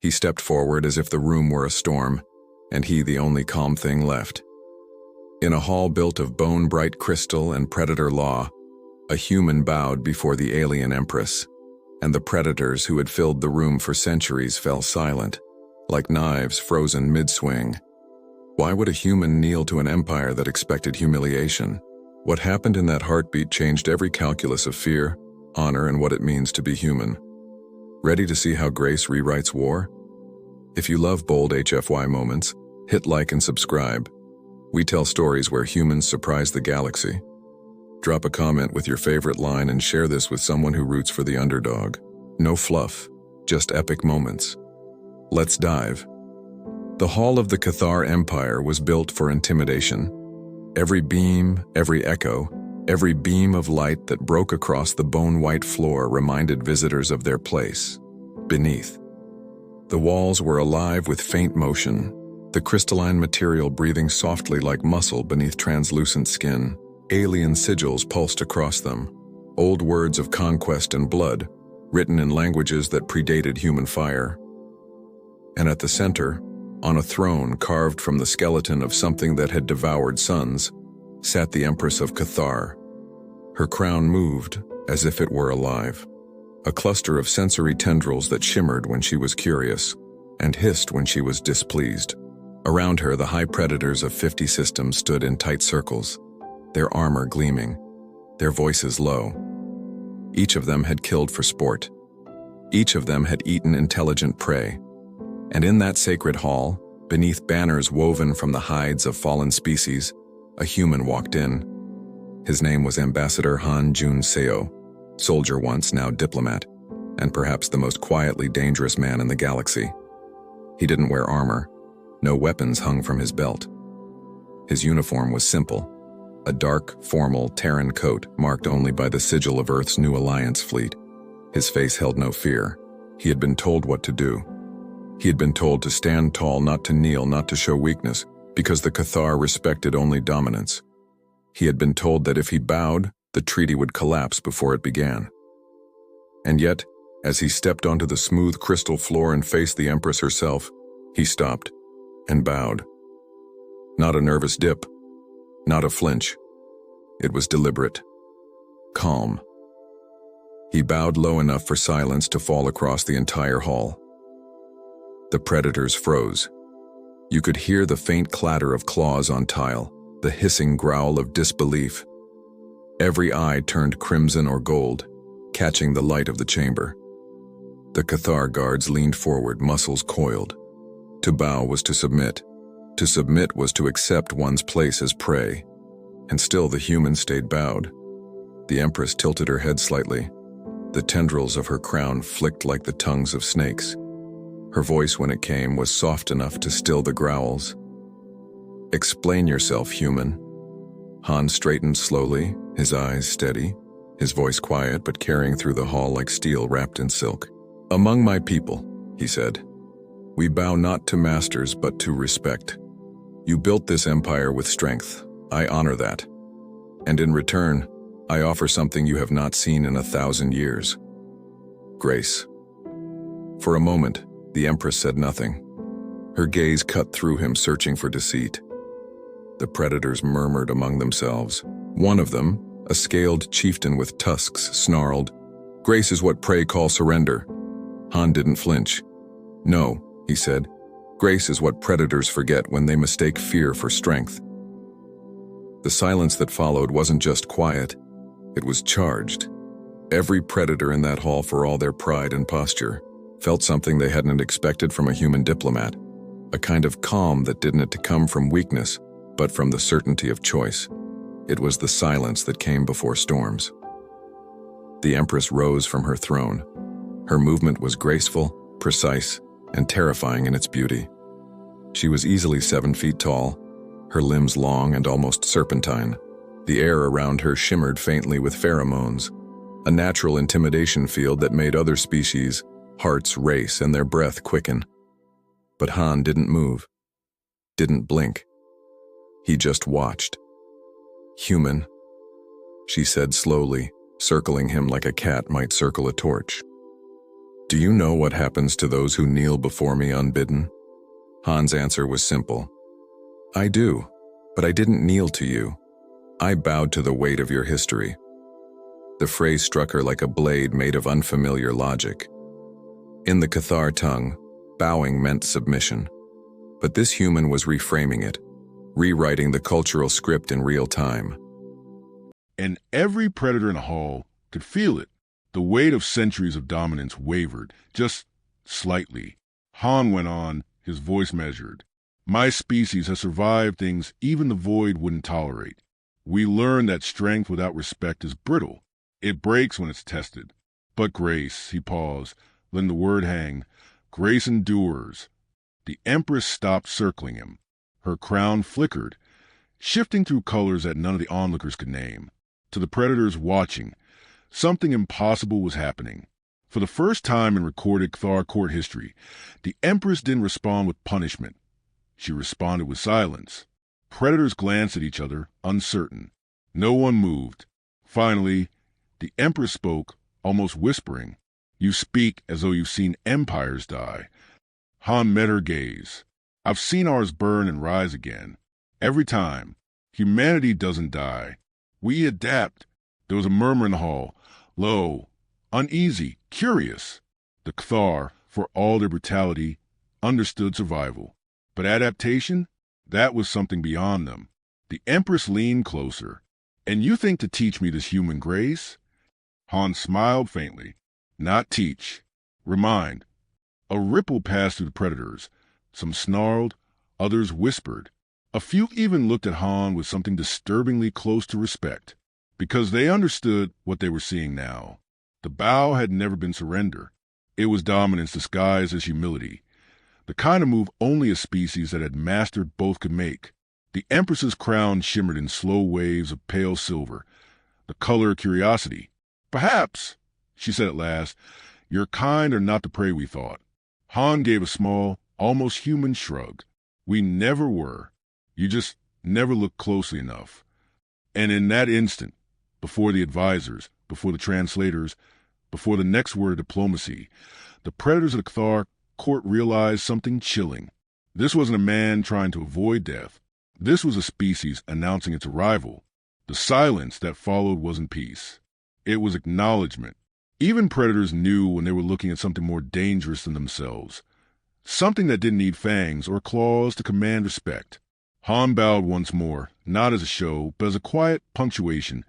He stepped forward as if the room were a storm, and he the only calm thing left. In a hall built of bone-bright crystal and predator law, a human bowed before the alien Empress, and the predators who had filled the room for centuries fell silent, like knives frozen mid-swing. Why would a human kneel to an empire that expected humiliation? What happened in that heartbeat changed every calculus of fear, honor, and what it means to be human. Ready to see how grace rewrites war? If you love bold HFY moments, hit like and subscribe. We tell stories where humans surprise the galaxy. Drop a comment with your favorite line and share this with someone who roots for the underdog. No fluff, just epic moments. Let's dive. The Hall of the Cathar Empire was built for intimidation. Every beam, every echo, every beam of light that broke across the bone-white floor reminded visitors of their place, beneath. The walls were alive with faint motion, the crystalline material breathing softly like muscle beneath translucent skin. Alien sigils pulsed across them, old words of conquest and blood, written in languages that predated human fire. And at the center, on a throne carved from the skeleton of something that had devoured suns, sat the Empress of Cathar. Her crown moved as if it were alive, a cluster of sensory tendrils that shimmered when she was curious and hissed when she was displeased. Around her, the high predators of 50 systems stood in tight circles, their armor gleaming, their voices low. Each of them had killed for sport. Each of them had eaten intelligent prey. And in that sacred hall, beneath banners woven from the hides of fallen species, a human walked in. His name was Ambassador Han Joon-Seo, soldier once, now diplomat, and perhaps the most quietly dangerous man in the galaxy. He didn't wear armor. No weapons hung from his belt. His uniform was simple, a dark, formal Terran coat marked only by the sigil of Earth's new alliance fleet. His face held no fear. He had been told what to do. He had been told to stand tall, not to kneel, not to show weakness, because the Cathar respected only dominance. He had been told that if he bowed, the treaty would collapse before it began. And yet, as he stepped onto the smooth crystal floor and faced the Empress herself, he stopped and bowed. Not a nervous dip, not a flinch. It was deliberate, calm. He bowed low enough for silence to fall across the entire hall. The predators froze. You could hear the faint clatter of claws on tile, the hissing growl of disbelief. Every eye turned crimson or gold, catching the light of the chamber. The Cathar guards leaned forward, muscles coiled. To bow was to submit. To submit was to accept one's place as prey. And still the human stayed bowed. The Empress tilted her head slightly. The tendrils of her crown flicked like the tongues of snakes. Her voice, when it came, was soft enough to still the growls. "Explain yourself, human." Han straightened slowly, his eyes steady, his voice quiet but carrying through the hall like steel wrapped in silk. "Among my people," he said, "we bow not to masters but to respect. You built this empire with strength. I honor that. And in return, I offer something you have not seen in 1,000 years. Grace." For a moment, the Empress said nothing. Her gaze cut through him, searching for deceit. The predators murmured among themselves. One of them, a scaled chieftain with tusks, snarled, "Grace is what prey call surrender." Han didn't flinch. "No," he said, "grace is what predators forget when they mistake fear for strength." The silence that followed wasn't just quiet, it was charged. Every predator in that hall, for all their pride and posture, felt something they hadn't expected from a human diplomat, a kind of calm that didn't come from weakness, but from the certainty of choice. It was the silence that came before storms. The Empress rose from her throne. Her movement was graceful, precise, and terrifying in its beauty. She was easily 7 feet tall, her limbs long and almost serpentine. The air around her shimmered faintly with pheromones, a natural intimidation field that made other species' hearts race and their breath quicken. But Han didn't move, didn't blink. He just watched. "Human," she said slowly, circling him like a cat might circle a torch. "Do you know what happens to those who kneel before me unbidden?" Han's answer was simple. "I do, but I didn't kneel to you. I bowed to the weight of your history." The phrase struck her like a blade made of unfamiliar logic. In the Cathar tongue, bowing meant submission. But this human was reframing it, rewriting the cultural script in real time. And every predator in the hall could feel it. The weight of centuries of dominance wavered, just slightly. Han went on, his voice measured. "My species has survived things even the void wouldn't tolerate. We learned that strength without respect is brittle. It breaks when it's tested. But grace," he paused, letting the word hang, "grace endures." The Empress stopped circling him. Her crown flickered, shifting through colors that none of the onlookers could name. To the predators watching, something impossible was happening. For the first time in recorded Cathar court history, the Empress didn't respond with punishment. She responded with silence. Predators glanced at each other, uncertain. No one moved. Finally, the Empress spoke, almost whispering. "You speak as though you've seen empires die." Han met her gaze. "I've seen ours burn and rise again. Every time. Humanity doesn't die. We adapt." There was a murmur in the hall, low, uneasy, curious. The Cathar, for all their brutality, understood survival. But adaptation? That was something beyond them. The Empress leaned closer. "And you think to teach me this human grace?" Han smiled faintly. "Not teach. Remind." A ripple passed through the predators. Some snarled, others whispered. A few even looked at Han with something disturbingly close to respect, because they understood what they were seeing now. The bow had never been surrender. It was dominance disguised as humility, the kind of move only a species that had mastered both could make. The Empress's crown shimmered in slow waves of pale silver, the color of curiosity. "Perhaps," she said at last, "your kind are not the prey we thought." Han gave a small, almost human shrug. "We never were. You just never looked closely enough." And in that instant, before the advisors, before the translators, before the next word of diplomacy, the predators of the Cathar court realized something chilling. This wasn't a man trying to avoid death. This was a species announcing its arrival. The silence that followed wasn't peace. It was acknowledgement. Even predators knew when they were looking at something more dangerous than themselves. Something that didn't need fangs or claws to command respect. Han bowed once more, not as a show, but as a quiet punctuation.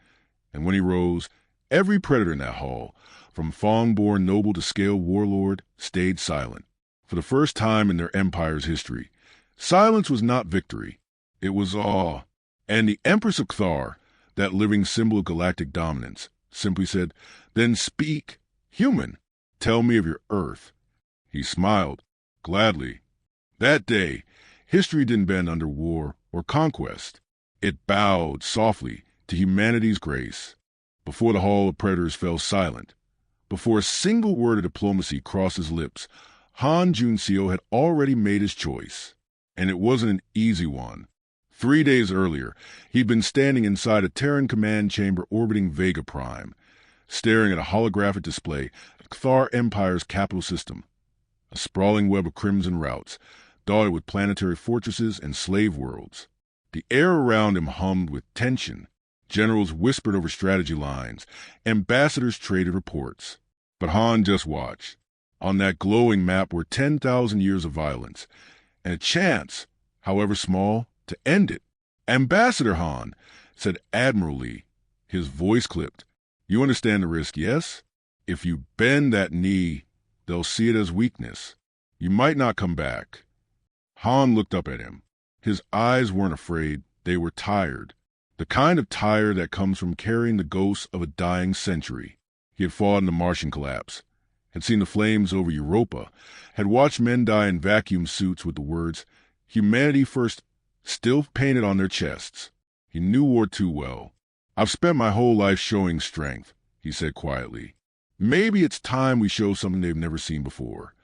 And when he rose, every predator in that hall, from fawn-born noble to scaled warlord, stayed silent. For the first time in their empire's history, silence was not victory. It was awe. And the Empress of Cathar, that living symbol of galactic dominance, simply said, "Then speak, human. Tell me of your Earth." He smiled, gladly. That day, history didn't bend under war or conquest. It bowed softly to humanity's grace. Before the hall of predators fell silent, before a single word of diplomacy crossed his lips, Han Joon-Seo had already made his choice. And it wasn't an easy one. 3 days earlier, he'd been standing inside a Terran command chamber orbiting Vega Prime, staring at a holographic display of Cathar Empire's capital system, a sprawling web of crimson routes, dotted with planetary fortresses and slave worlds. The air around him hummed with tension. Generals whispered over strategy lines. Ambassadors traded reports. But Han just watched. On that glowing map were 10,000 years of violence, and a chance, however small, to end it. "Ambassador Han," said Admiral Lee, his voice clipped. "You understand the risk, yes? If you bend that knee, they'll see it as weakness. You might not come back." Han looked up at him. His eyes weren't afraid, they were tired. The kind of tired that comes from carrying the ghosts of a dying century. He had fought in the Martian collapse, had seen the flames over Europa, had watched men die in vacuum suits with the words, "Humanity first," still painted on their chests. He knew war too well. "I've spent my whole life showing strength," he said quietly. "Maybe it's time we show something they've never seen before."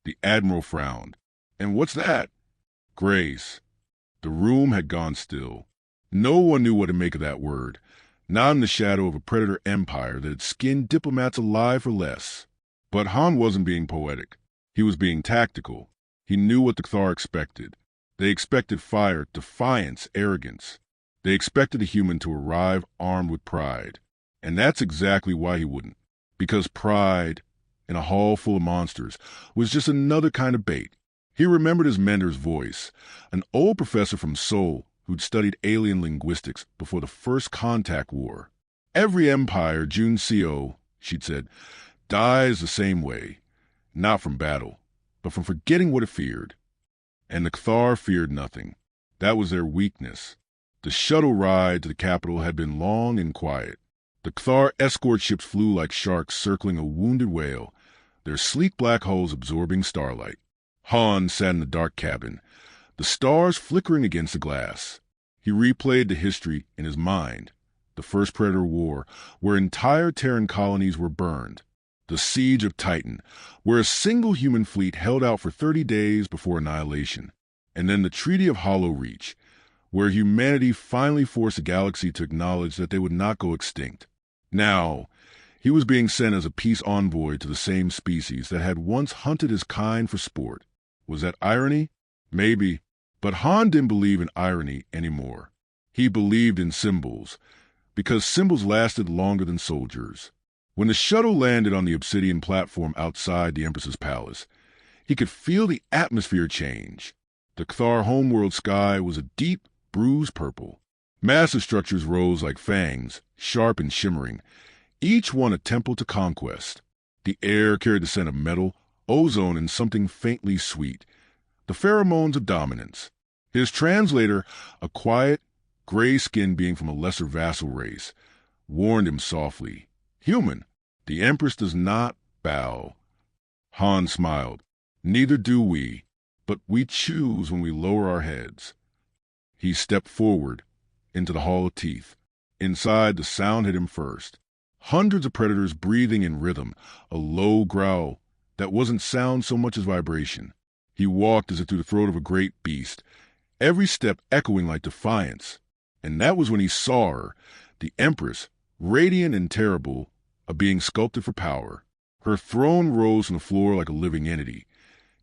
The Admiral frowned. "And what's that?" "Grace." The room had gone still. No one knew what to make of that word, not in the shadow of a predator empire that had skinned diplomats alive for less. But Han wasn't being poetic. He was being tactical. He knew what the Cathar expected. They expected fire, defiance, arrogance. They expected a human to arrive armed with pride. And that's exactly why he wouldn't. Because pride, in a hall full of monsters, was just another kind of bait. He remembered his mentor's voice, an old professor from Seoul who'd studied alien linguistics before the First Contact War. Every empire, Joon-Seo, she'd said, dies the same way, not from battle, but from forgetting what it feared. And the Cathar feared nothing. That was their weakness. The shuttle ride to the capital had been long and quiet. The Cathar escort ships flew like sharks circling a wounded whale, their sleek black hulls absorbing starlight. Han sat in the dark cabin, the stars flickering against the glass. He replayed the history in his mind. The First Predator War, where entire Terran colonies were burned. The Siege of Titan, where a single human fleet held out for 30 days before annihilation. And then the Treaty of Hollow Reach, where humanity finally forced the galaxy to acknowledge that they would not go extinct. Now, he was being sent as a peace envoy to the same species that had once hunted his kind for sport. Was that irony? Maybe. But Han didn't believe in irony anymore. He believed in symbols, because symbols lasted longer than soldiers. When the shuttle landed on the obsidian platform outside the Empress's palace, he could feel the atmosphere change. The Cathar homeworld sky was a deep, bruised purple. Massive structures rose like fangs, sharp and shimmering, each one a temple to conquest. The air carried the scent of metal, ozone, and something faintly sweet, the pheromones of dominance. His translator, a quiet, gray-skinned being from a lesser vassal race, warned him softly, "Human, the Empress does not bow." Han smiled. "Neither do we, but we choose when we lower our heads." He stepped forward into the Hall of Teeth. Inside, the sound hit him first. Hundreds of predators breathing in rhythm, a low growl that wasn't sound so much as vibration. He walked as if through the throat of a great beast, every step echoing like defiance. And that was when he saw her, the Empress, radiant and terrible, a being sculpted for power. Her throne rose from the floor like a living entity.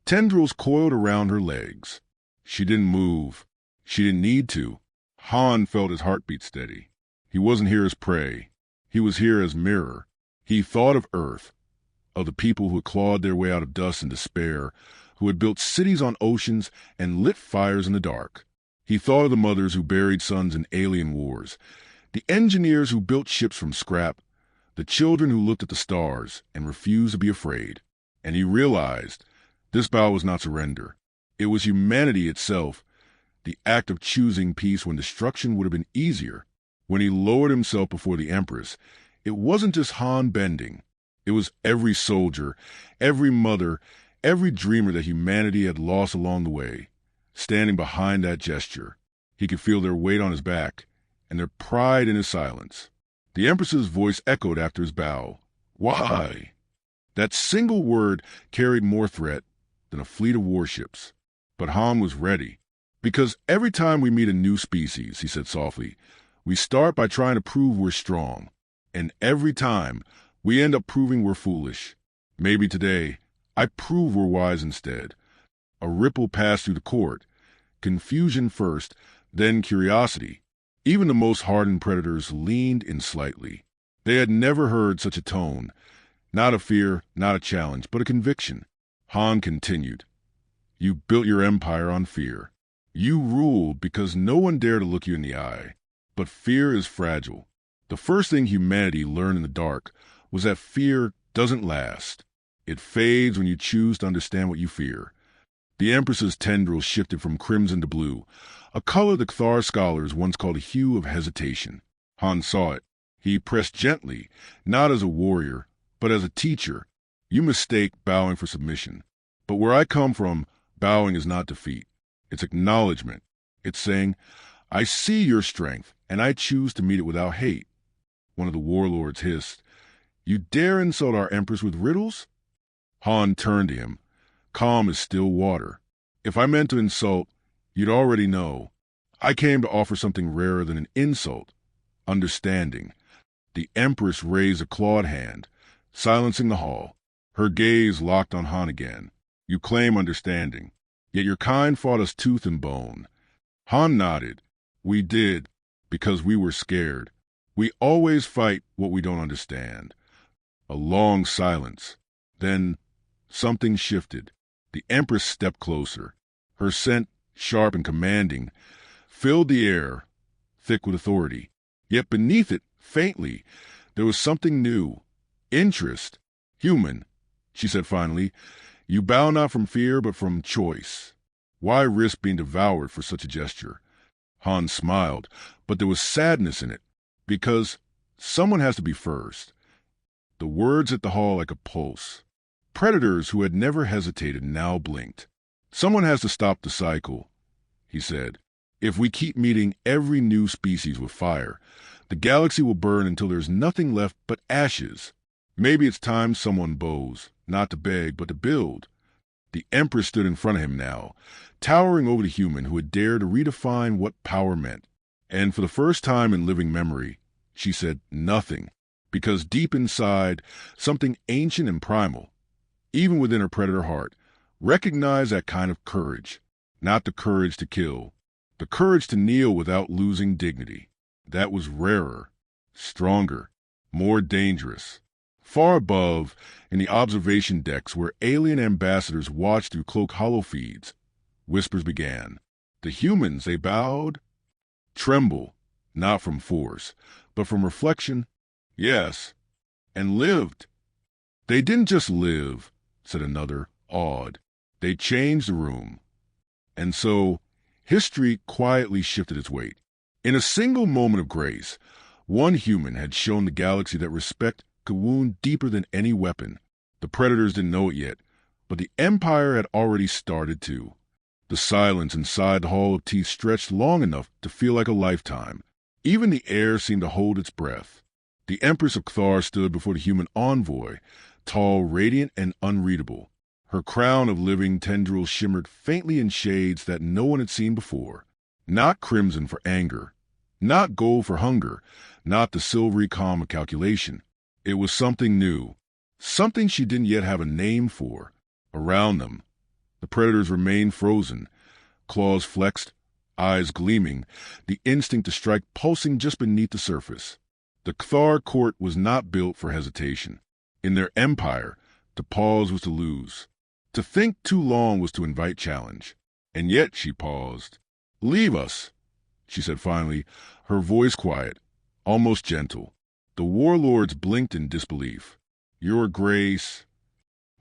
Tendrils coiled around her legs. She didn't move. She didn't need to. Han felt his heartbeat steady. He wasn't here as prey. He was here as mirror. He thought of Earth, of the people who had clawed their way out of dust and despair, who had built cities on oceans and lit fires in the dark. He thought of the mothers who buried sons in alien wars, the engineers who built ships from scrap, the children who looked at the stars and refused to be afraid. And he realized this bow was not surrender. It was humanity itself, the act of choosing peace when destruction would have been easier. When he lowered himself before the Empress, it wasn't just Han bending. It was every soldier, every mother, every dreamer that humanity had lost along the way, standing behind that gesture. He could feel their weight on his back and their pride in his silence. The Empress's voice echoed after his bow. "Why?" That single word carried more threat than a fleet of warships. But Han was ready. "Because every time we meet a new species," he said softly, "we start by trying to prove we're strong. And every time, we end up proving we're foolish. Maybe today, I prove we're wise instead." A ripple passed through the court. Confusion first, then curiosity. Even the most hardened predators leaned in slightly. They had never heard such a tone. Not a fear, not a challenge, but a conviction. Han continued, "You built your empire on fear. You ruled because no one dared to look you in the eye. But fear is fragile. The first thing humanity learned in the dark was that fear doesn't last. It fades when you choose to understand what you fear." The Empress's tendrils shifted from crimson to blue, a color the Cathar scholars once called a hue of hesitation. Han saw it. He pressed gently, not as a warrior, but as a teacher. "You mistake bowing for submission. But where I come from, bowing is not defeat. It's acknowledgement. It's saying, I see your strength, and I choose to meet it without hate." One of the warlords hissed, "You dare insult our Empress with riddles?" Han turned to him, calm as still water. "If I meant to insult, you'd already know. I came to offer something rarer than an insult, understanding." The Empress raised a clawed hand, silencing the hall. Her gaze locked on Han again. "You claim understanding, yet your kind fought us tooth and bone." Han nodded. "We did, because we were scared. We always fight what we don't understand." A long silence. Then something shifted. The Empress stepped closer. Her scent, sharp and commanding, filled the air, thick with authority. Yet beneath it, faintly, there was something new. Interest. "Human," she said finally, "you bow not from fear, but from choice. Why risk being devoured for such a gesture?" Han smiled, but there was sadness in it. "Because someone has to be first." The words hit the hall like a pulse. Predators who had never hesitated now blinked. "Someone has to stop the cycle," he said. "If we keep meeting every new species with fire, the galaxy will burn until there's nothing left but ashes. Maybe it's time someone bows, not to beg, but to build." The Empress stood in front of him now, towering over the human who had dared to redefine what power meant. And for the first time in living memory, she said nothing, because deep inside, something ancient and primal, even within her predator heart, recognized that kind of courage. Not the courage to kill, the courage to kneel without losing dignity. That was rarer, stronger, more dangerous. Far above, in the observation decks where alien ambassadors watched through cloak holofeeds, whispers began. The humans, they bowed, tremble, not from force, but from reflection. Yes, and lived. "They didn't just live," said another, awed. "They changed the room." And so, history quietly shifted its weight. In a single moment of grace, one human had shown the galaxy that respect could wound deeper than any weapon. The predators didn't know it yet, but the Empire had already started to. The silence inside the Hall of Teeth stretched long enough to feel like a lifetime. Even the air seemed to hold its breath. The Empress of Cthar stood before the human envoy, tall, radiant, and unreadable. Her crown of living tendrils shimmered faintly in shades that no one had seen before. Not crimson for anger, not gold for hunger, not the silvery calm of calculation. It was something new, something she didn't yet have a name for. Around them, the predators remained frozen, claws flexed, eyes gleaming, the instinct to strike pulsing just beneath the surface. The Cthar court was not built for hesitation. In their empire, to pause was to lose. To think too long was to invite challenge. And yet she paused. "Leave us," she said finally, her voice quiet, almost gentle. The warlords blinked in disbelief. "Your Grace."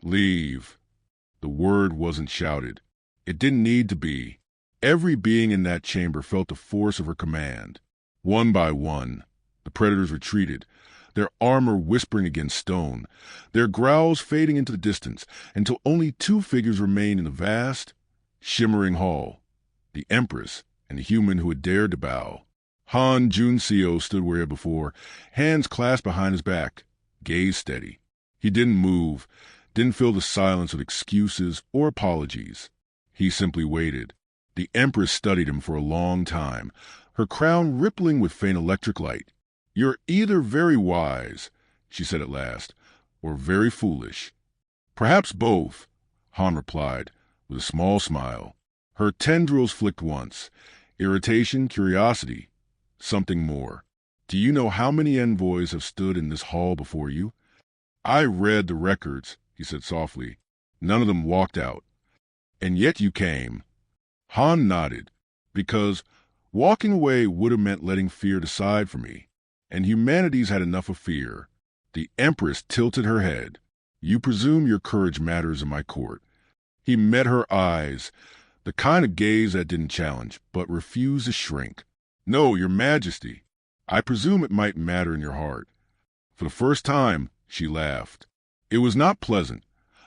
"Leave." The word wasn't shouted. It didn't need to be. Every being in that chamber felt the force of her command. One by one, the predators retreated, their armor whispering against stone, their growls fading into the distance, until only two figures remained in the vast, shimmering hall, the Empress and the human who had dared to bow. Han Joon-Seo stood where he had before, hands clasped behind his back, gaze steady. He didn't move, didn't fill the silence with excuses or apologies. He simply waited. The Empress studied him for a long time, her crown rippling with faint electric light. "You're either very wise," she said at last, "or very foolish." "Perhaps both," Han replied, with a small smile. Her tendrils flicked once. Irritation, curiosity, something more. "Do you know how many envoys have stood in this hall before you?" "I read the records," he said softly. "None of them walked out." "And yet you came." Han nodded. "Because walking away would have meant letting fear decide for me. And humanity's had enough of fear." The Empress tilted her head. "You presume your courage matters in my court." He met her eyes, the kind of gaze that didn't challenge, but refused to shrink. "No, your Majesty. I presume it might matter in your heart." For the first time, she laughed. It was not pleasant,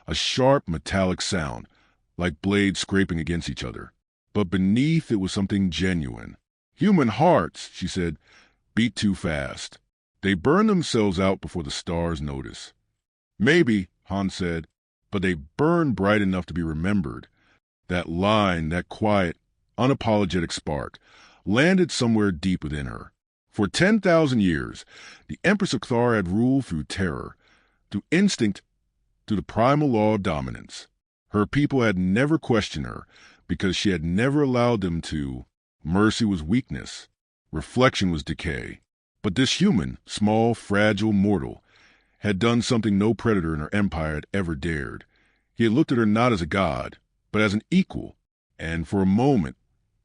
a sharp metallic sound, like blades scraping against each other. But beneath it was something genuine. "Human hearts," she said, "beat too fast. They burn themselves out before the stars notice." "Maybe," Han said, "but they burn bright enough to be remembered." That line, that quiet, unapologetic spark, landed somewhere deep within her. For 10,000 years, the Empress of Cthar had ruled through terror, through instinct, through the primal law of dominance. Her people had never questioned her because she had never allowed them to. Mercy was weakness. Reflection was decay. But this human, small, fragile, mortal, had done something no predator in her empire had ever dared. He had looked at her not as a god, but as an equal, and for a moment,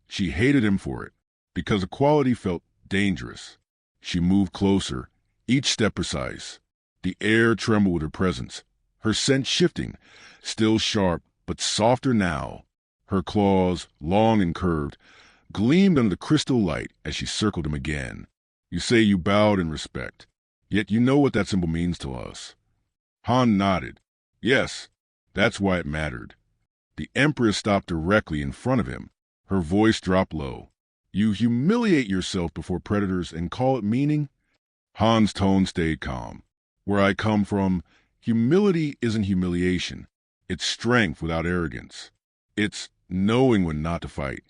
she hated him for it, because equality felt dangerous. She moved closer, each step precise. The air trembled with her presence, her scent shifting, still sharp, but softer now. Her claws, long and curved, gleamed under the crystal light as she circled him again. You say you bowed in respect, yet you know what that symbol means to us. Han nodded. Yes, that's why it mattered. The Empress stopped directly in front of him. Her voice dropped low. You humiliate yourself before predators and call it meaning? Han's tone stayed calm. Where I come from, humility isn't humiliation. It's strength without arrogance. It's knowing when not to fight.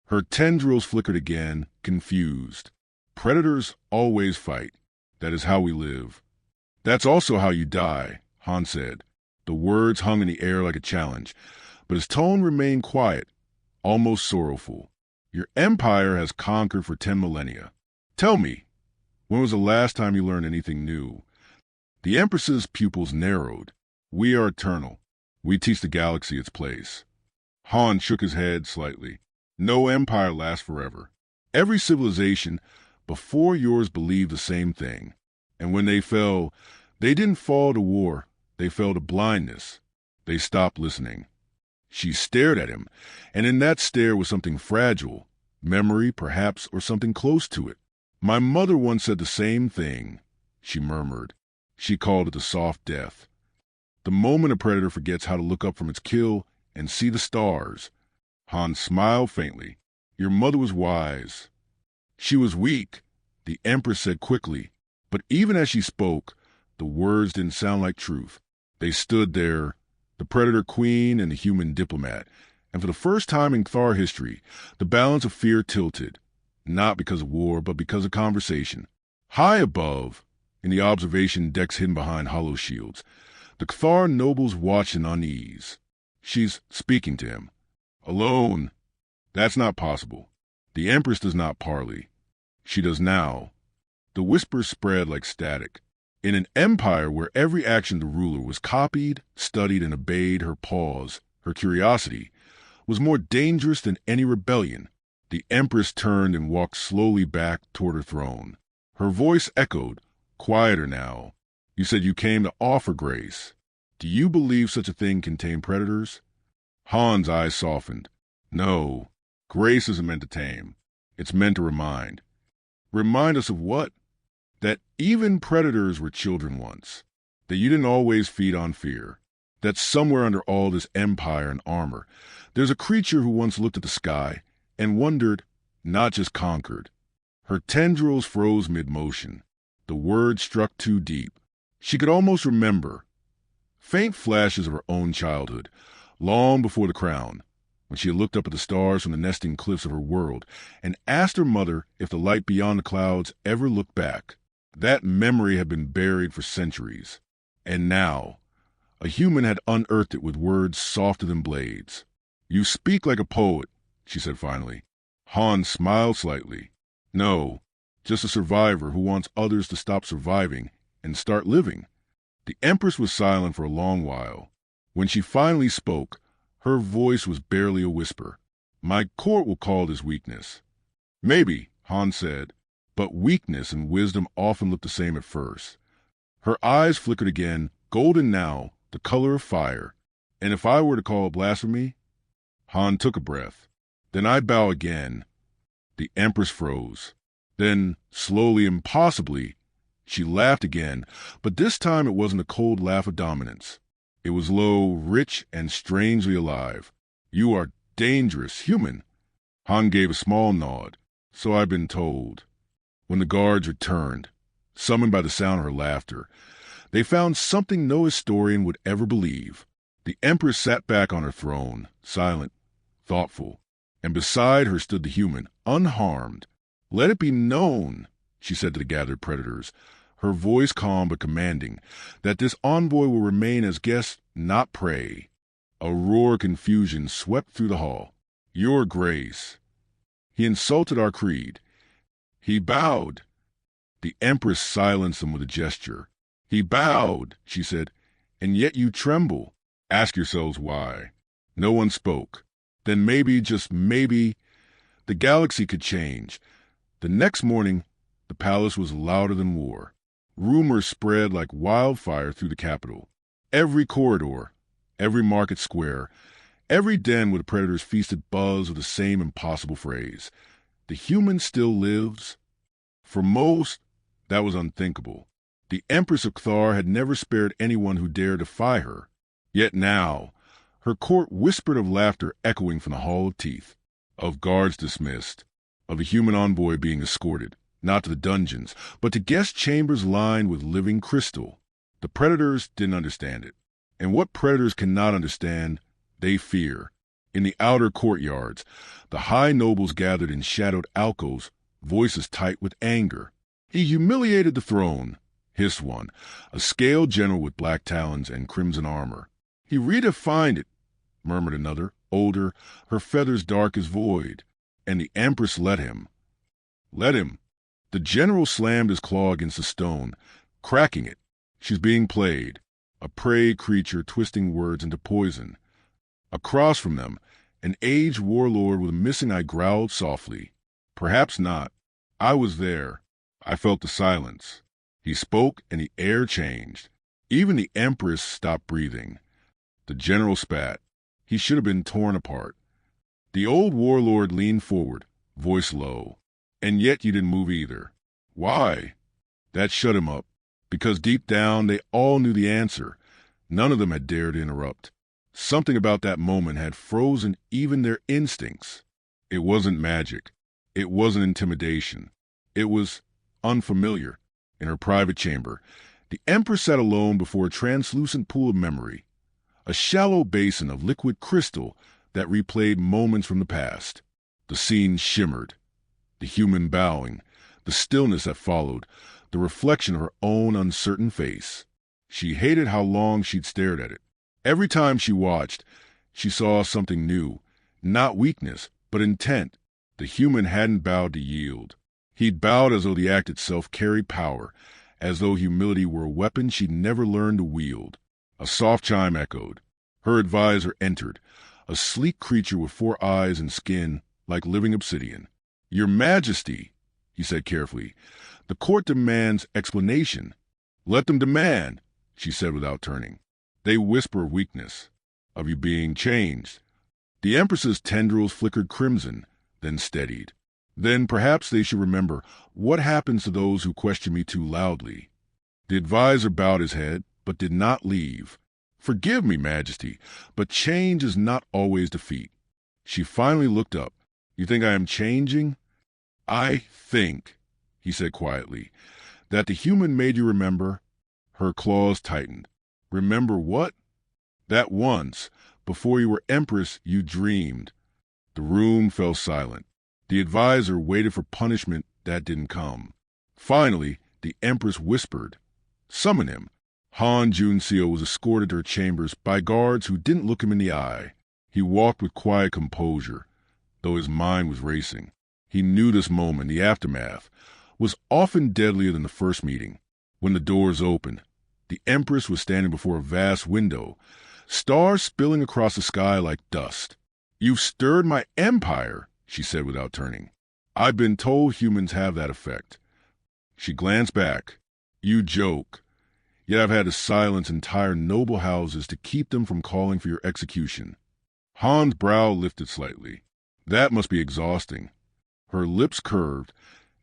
Her tendrils flickered again, confused. Predators always fight. That is how we live. That's also how you die, Han said. The words hung in the air like a challenge, but his tone remained quiet, almost sorrowful. Your empire has conquered for 10 millennia. Tell me, when was the last time you learned anything new? The Empress's pupils narrowed. We are eternal. We teach the galaxy its place. Han shook his head slightly. No empire lasts forever. Every civilization before yours believed the same thing. And when they fell, they didn't fall to war. They fell to blindness. They stopped listening. She stared at him, and in that stare was something fragile, memory perhaps, or something close to it. My mother once said the same thing, she murmured. She called it the soft death. The moment a predator forgets how to look up from its kill and see the stars. Han smiled faintly. Your mother was wise. She was weak, the Empress said quickly, but even as she spoke, the words didn't sound like truth. They stood there, the predator queen and the human diplomat, and for the first time in Thar history, the balance of fear tilted, not because of war, but because of conversation. High above, in the observation decks hidden behind hollow shields, the Thar nobles watched in unease. She's speaking to him. Alone. That's not possible. The Empress does not parley. She does now. The whispers spread like static. In an empire where every action of the ruler was copied, studied, and obeyed, her pause, her curiosity, was more dangerous than any rebellion. The Empress turned and walked slowly back toward her throne. Her voice echoed, quieter now. You said you came to offer grace. Do you believe such a thing can tame predators? Han's eyes softened. No, grace isn't meant to tame. It's meant to remind. Remind us of what? That even predators were children once. That you didn't always feed on fear. That somewhere under all this empire and armor, there's a creature who once looked at the sky and wondered, not just conquered. Her tendrils froze mid-motion. The words struck too deep. She could almost remember faint flashes of her own childhood, long before the crown, when she had looked up at the stars from the nesting cliffs of her world and asked her mother if the light beyond the clouds ever looked back. That memory had been buried for centuries. And now, a human had unearthed it with words softer than blades. You speak like a poet, she said finally. Han smiled slightly. No, just a survivor who wants others to stop surviving and start living. The Empress was silent for a long while. When she finally spoke, her voice was barely a whisper. My court will call this weakness. Maybe, Han said, but weakness and wisdom often look the same at first. Her eyes flickered again, golden now, the color of fire. And if I were to call it blasphemy? Han took a breath. Then I'd bow again. The Empress froze. Then, slowly and impossibly, she laughed again, but this time it wasn't a cold laugh of dominance. It was low, rich, and strangely alive. You are dangerous, human. Han gave a small nod. So I've been told. When the guards returned, summoned by the sound of her laughter, they found something no historian would ever believe. The Empress sat back on her throne, silent, thoughtful, and beside her stood the human, unharmed. Let it be known, she said to the gathered predators, her voice calm but commanding, that this envoy will remain as guest, not prey. A roar of confusion swept through the hall. "Your Grace." He insulted our creed. He bowed. The Empress silenced him with a gesture. "He bowed," she said, "and yet you tremble. Ask yourselves why." No one spoke. Then maybe, just maybe, the galaxy could change. The next morning, the palace was louder than war. Rumors spread like wildfire through the capital. Every corridor, every market square, every den where the predators feasted buzzed with the same impossible phrase. "The human still lives." For most, that was unthinkable. The Empress of Cthar had never spared anyone who dared defy her. Yet now, her court whispered of laughter echoing from the Hall of Teeth, of guards dismissed, of a human envoy being escorted, not to the dungeons, but to guest chambers lined with living crystal. The predators didn't understand it. And what predators cannot understand, they fear. In the outer courtyards, the high nobles gathered in shadowed alcoves, voices tight with anger. "He humiliated the throne," hissed one, a scaled general with black talons and crimson armor. "He redefined it," murmured another, older, her feathers dark as void. "And the Empress let him." Let him. The general slammed his claw against the stone, cracking it. "She's being played." A prey creature twisting words into poison. Across from them, an aged warlord with a missing eye growled softly. "Perhaps not. I was there. I felt the silence." He spoke, and the air changed. Even the Empress stopped breathing. The general spat. He should have been torn apart. The old warlord leaned forward, voice low. "And yet you didn't move either." "Why?" That shut him up. Because deep down, they all knew the answer. None of them had dared to interrupt. Something about that moment had frozen even their instincts. It wasn't magic. It wasn't intimidation. It was unfamiliar. In her private chamber, the Empress sat alone before a translucent pool of memory, a shallow basin of liquid crystal that replayed moments from the past. The scene shimmered. The human bowing, the stillness that followed, the reflection of her own uncertain face. She hated how long she'd stared at it. Every time she watched, she saw something new, not weakness, but intent. The human hadn't bowed to yield. He'd bowed as though the act itself carried power, as though humility were a weapon she'd never learned to wield. A soft chime echoed. Her advisor entered, a sleek creature with 4 eyes and skin like living obsidian. "Your Majesty," he said carefully, "the court demands explanation." "Let them demand," she said without turning. "They whisper of weakness, of you being changed." The Empress's tendrils flickered crimson, then steadied. "Then perhaps they should remember what happens to those who question me too loudly." The advisor bowed his head, but did not leave. "Forgive me, Majesty, but change is not always defeat." She finally looked up. "You think I am changing?" "I think," he said quietly, "that the human made you remember." Her claws tightened. "Remember what?" "That once, before you were Empress, you dreamed." The room fell silent. The advisor waited for punishment that didn't come. Finally, the Empress whispered, "Summon him." Han Joon-Seo was escorted to her chambers by guards who didn't look him in the eye. He walked with quiet composure, though his mind was racing. He knew this moment, the aftermath, was often deadlier than the first meeting. When the doors opened, the Empress was standing before a vast window, stars spilling across the sky like dust. "You've stirred my empire," she said without turning. "I've been told humans have that effect." She glanced back. "You joke. Yet I've had to silence entire noble houses to keep them from calling for your execution." Han's brow lifted slightly. "That must be exhausting." Her lips curved,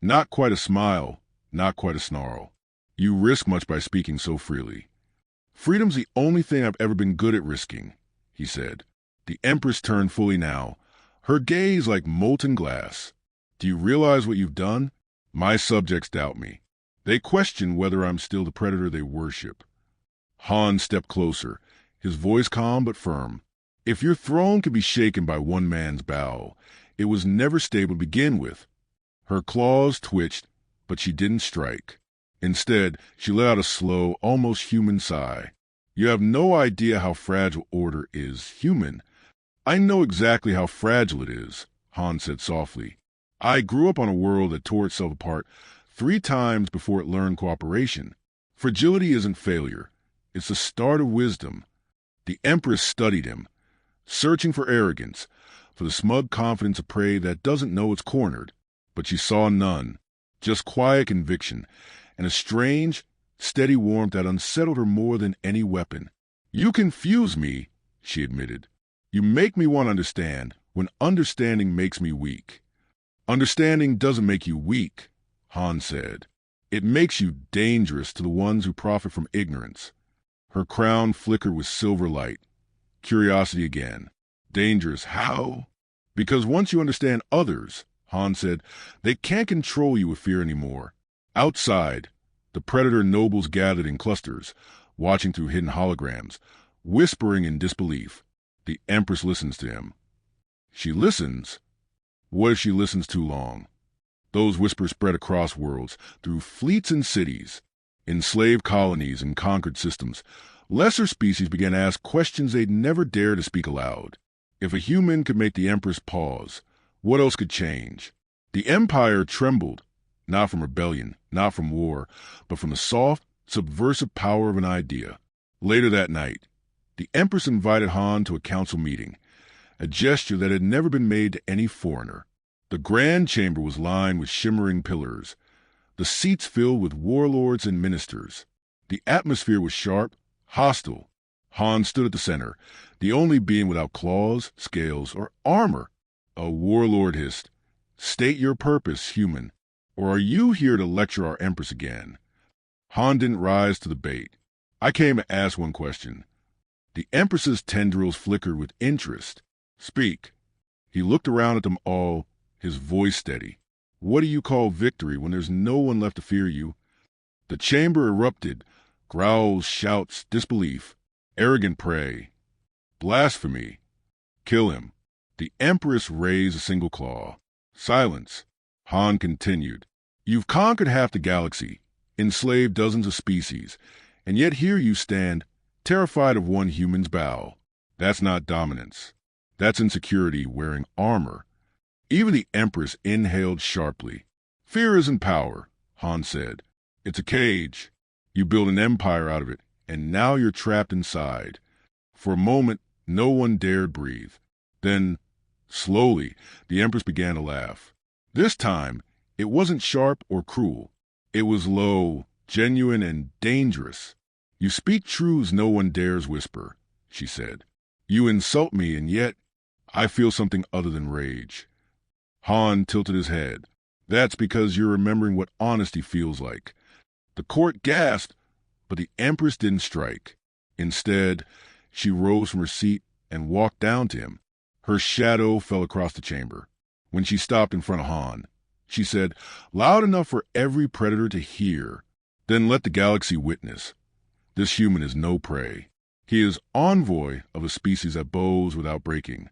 not quite a smile, not quite a snarl. "You risk much by speaking so freely." "Freedom's the only thing I've ever been good at risking," he said. The Empress turned fully now, her gaze like molten glass. "Do you realize what you've done? My subjects doubt me. They question whether I'm still the predator they worship." Han stepped closer, his voice calm but firm. "If your throne could be shaken by one man's bow, it was never stable to begin with." Her claws twitched, but she didn't strike. Instead, she let out a slow, almost human sigh. You have no idea how fragile order is, human. I know exactly how fragile it is, Han said softly. I grew up on a world that tore itself apart 3 times before it learned cooperation. Fragility isn't failure. It's the start of wisdom. The Empress studied him, searching for arrogance, for the smug confidence of prey that doesn't know it's cornered. But she saw none, just quiet conviction, and a strange, steady warmth that unsettled her more than any weapon. You confuse me, she admitted. You make me want to understand when understanding makes me weak. Understanding doesn't make you weak, Han said. It makes you dangerous to the ones who profit from ignorance. Her crown flickered with silver light. Curiosity again. Dangerous how? Because once you understand others, Han said, they can't control you with fear anymore. Outside, the predator nobles gathered in clusters, watching through hidden holograms, whispering in disbelief. The Empress listens to him. She listens? What if she listens too long? Those whispers spread across worlds, through fleets and cities. Enslaved colonies and conquered systems, lesser species began to ask questions they'd never dare to speak aloud. If a human could make the Empress pause, what else could change? The Empire trembled, not from rebellion, not from war, but from the soft, subversive power of an idea. Later that night, the Empress invited Han to a council meeting, a gesture that had never been made to any foreigner. The grand chamber was lined with shimmering pillars, the seats filled with warlords and ministers. The atmosphere was sharp, hostile. Han stood at the center, the only being without claws, scales, or armor. A warlord hissed, "State your purpose, human, or are you here to lecture our Empress again?" Han didn't rise to the bait. "I came to ask one question." The Empress's tendrils flickered with interest. "Speak." He looked around at them all, his voice steady. "What do you call victory when there's no one left to fear you?" The chamber erupted, growls, shouts, disbelief. Arrogant prey. Blasphemy. Kill him. The Empress raised a single claw. Silence. Han continued. "You've conquered half the galaxy, enslaved dozens of species, and yet here you stand, terrified of one human's bow. That's not dominance. That's insecurity wearing armor." Even the Empress inhaled sharply. "Fear isn't power," Han said. "It's a cage. You build an empire out of it, and now you're trapped inside." For a moment, no one dared breathe. Then, slowly, the Empress began to laugh. This time, it wasn't sharp or cruel. It was low, genuine, and dangerous. "You speak truths no one dares whisper," she said. "You insult me, and yet I feel something other than rage." Han tilted his head. "That's because you're remembering what honesty feels like." The court gasped, but the Empress didn't strike. Instead, she rose from her seat and walked down to him. Her shadow fell across the chamber. When she stopped in front of Han, she said, loud enough for every predator to hear, "Then let the galaxy witness. This human is no prey. He is envoy of a species that bows without breaking."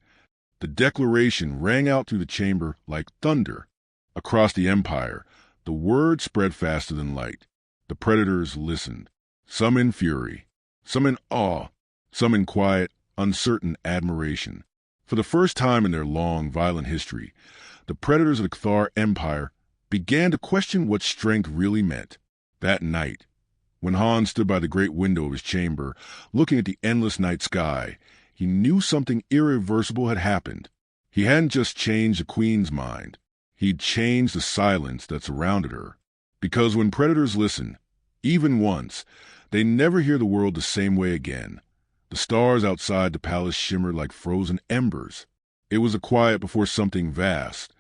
The declaration rang out through the chamber like thunder. Across the Empire, the word spread faster than light. The predators listened, some in fury, some in awe, some in quiet, uncertain admiration. For the first time in their long, violent history, the predators of the Cathar Empire began to question what strength really meant. That night, when Han stood by the great window of his chamber, looking at the endless night sky, he knew something irreversible had happened. He hadn't just changed the Queen's mind. He'd changed the silence that surrounded her. Because when predators listen, even once, they never hear the world the same way again. The stars outside the palace shimmered like frozen embers. It was a quiet before something vast,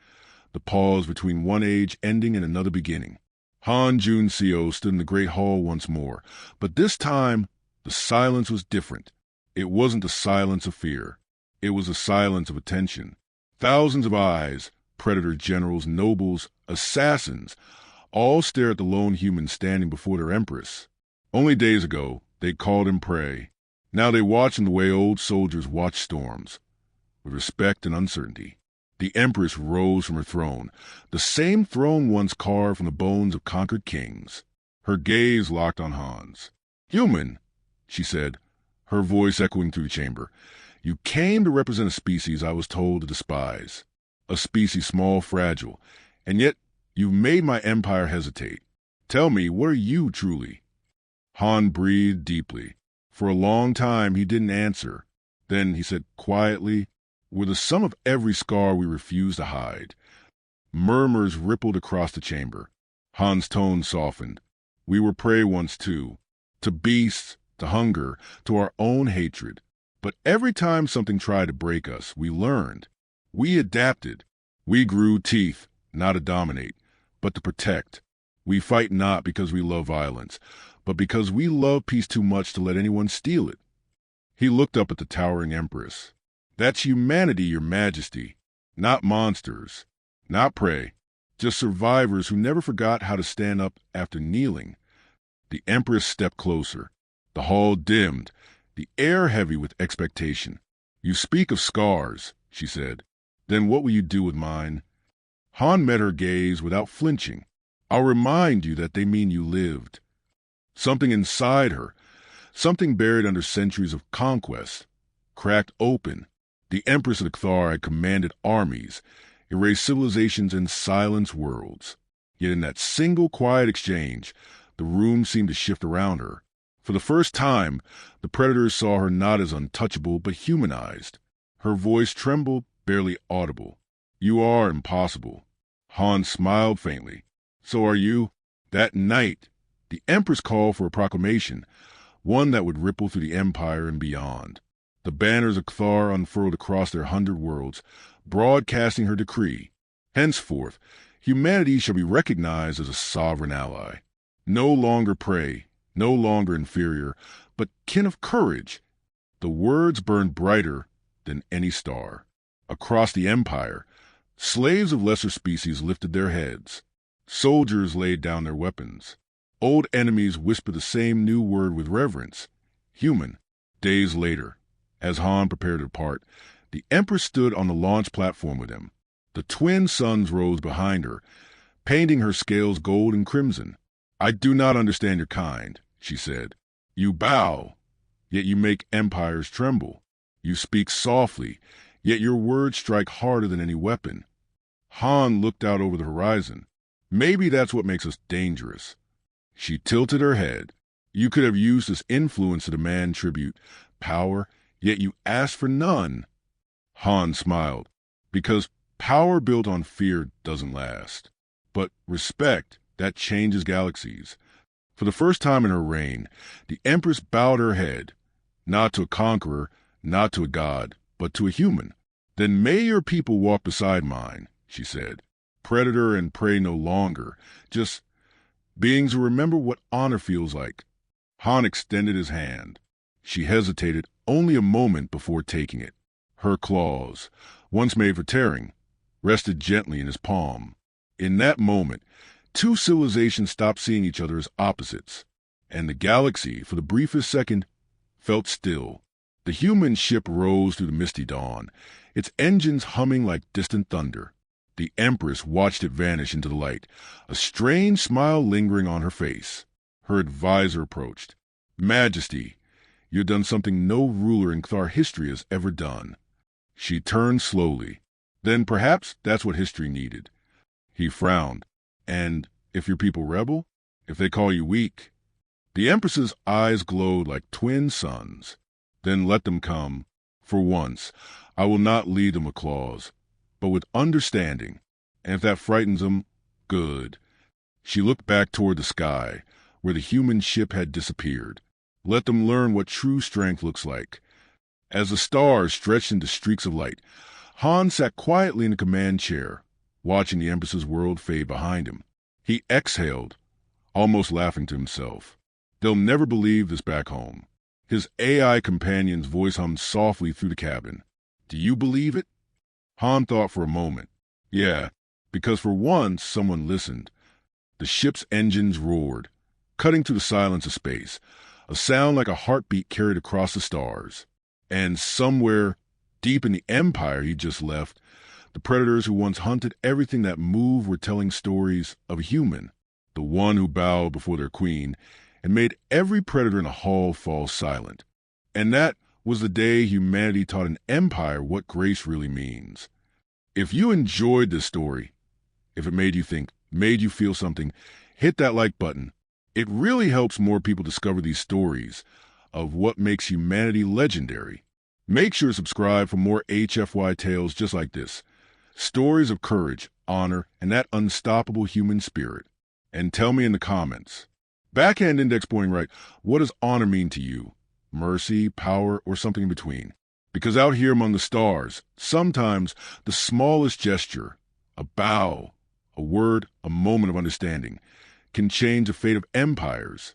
the pause between one age ending and another beginning. Han Joon-Seo stood in the great hall once more, but this time the silence was different. It wasn't the silence of fear. It was the silence of attention. Thousands of eyes, predator generals, nobles, assassins, all stare at the lone human standing before their Empress. Only days ago, they called him prey. Now they watch him the way old soldiers watch storms, with respect and uncertainty. The Empress rose from her throne, the same throne once carved from the bones of conquered kings. Her gaze locked on Han's. "Human," she said, her voice echoing through the chamber. "You came to represent a species I was told to despise. A species small, fragile, and yet you've made my empire hesitate. Tell me, what are you truly?" Han breathed deeply. For a long time he didn't answer. Then he said quietly, "We're the sum of every scar we refuse to hide." Murmurs rippled across the chamber. Han's tone softened. "We were prey once too. To beasts, to hunger, to our own hatred. But every time something tried to break us, we learned. We adapted. We grew teeth, not to dominate, but to protect. We fight not because we love violence, but because we love peace too much to let anyone steal it." He looked up at the towering Empress. "That's humanity, your majesty. Not monsters, not prey, just survivors who never forgot how to stand up after kneeling." The Empress stepped closer. The hall dimmed, the air heavy with expectation. "You speak of scars," she said. "Then what will you do with mine?" Han met her gaze without flinching. "I'll remind you that they mean you lived." Something inside her, something buried under centuries of conquest, cracked open. The Empress of the Cathar had commanded armies, erased civilizations, and silenced worlds. Yet in that single quiet exchange, the room seemed to shift around her. For the first time, the predators saw her not as untouchable but humanized. Her voice trembled, barely audible. "You are impossible." Han smiled faintly. "So are you." That night, the Empress called for a proclamation, one that would ripple through the Empire and beyond. The banners of Cathar unfurled across their 100 worlds, broadcasting her decree. Henceforth, humanity shall be recognized as a sovereign ally. No longer prey, no longer inferior, but kin of courage. The words burned brighter than any star. Across the Empire, slaves of lesser species lifted their heads. Soldiers laid down their weapons. Old enemies whispered the same new word with reverence: human. Days later, as Han prepared to depart, the Empress stood on the launch platform with him. The twin suns rose behind her, painting her scales gold and crimson. "I do not understand your kind," she said. "You bow, yet you make empires tremble. You speak softly, yet your words strike harder than any weapon." Han looked out over the horizon. "Maybe that's what makes us dangerous." She tilted her head. "You could have used this influence to demand tribute, power, yet you asked for none." Han smiled. "Because power built on fear doesn't last. But respect, that changes galaxies." For the first time in her reign, the Empress bowed her head, not to a conqueror, not to a god, but to a human. "Then may your people walk beside mine," she said. "Predator and prey no longer, just beings who remember what honor feels like." Han extended his hand. She hesitated only a moment before taking it. Her claws, once made for tearing, rested gently in his palm. In that moment, two civilizations stopped seeing each other as opposites, and the galaxy, for the briefest second, felt still. The human ship rose through the misty dawn, its engines humming like distant thunder. The Empress watched it vanish into the light, a strange smile lingering on her face. Her advisor approached. "Majesty, you've done something no ruler in Cathar history has ever done." She turned slowly. "Then perhaps that's what history needed." He frowned. "And if your people rebel? If they call you weak?" The Empress's eyes glowed like twin suns. "Then let them come. For once, I will not lead them with claws, but with understanding. And if that frightens them, good." She looked back toward the sky, where the human ship had disappeared. "Let them learn what true strength looks like." As the stars stretched into streaks of light, Han sat quietly in the command chair, watching the Empress's world fade behind him. He exhaled, almost laughing to himself. "They'll never believe this back home." His AI companion's voice hummed softly through the cabin. "Do you believe it?" Han thought for a moment. Yeah, because for once someone listened. The ship's engines roared, cutting through the silence of space, a sound like a heartbeat carried across the stars. And somewhere, deep in the empire he just left, the predators who once hunted everything that moved were telling stories of a human. the one who bowed before their queen and made every predator in the hall fall silent. And that was the day humanity taught an empire what grace really means. If you enjoyed this story, if it made you think, made you feel something, hit that like button. It really helps more people discover these stories of what makes humanity legendary. Make sure to subscribe for more HFY tales just like this. Stories of courage, honor, and that unstoppable human spirit. And tell me in the comments. Backhand index pointing right, what does honor mean to you? Mercy, power, or something in between? Because out here among the stars, sometimes the smallest gesture, a bow, a word, a moment of understanding, can change the fate of empires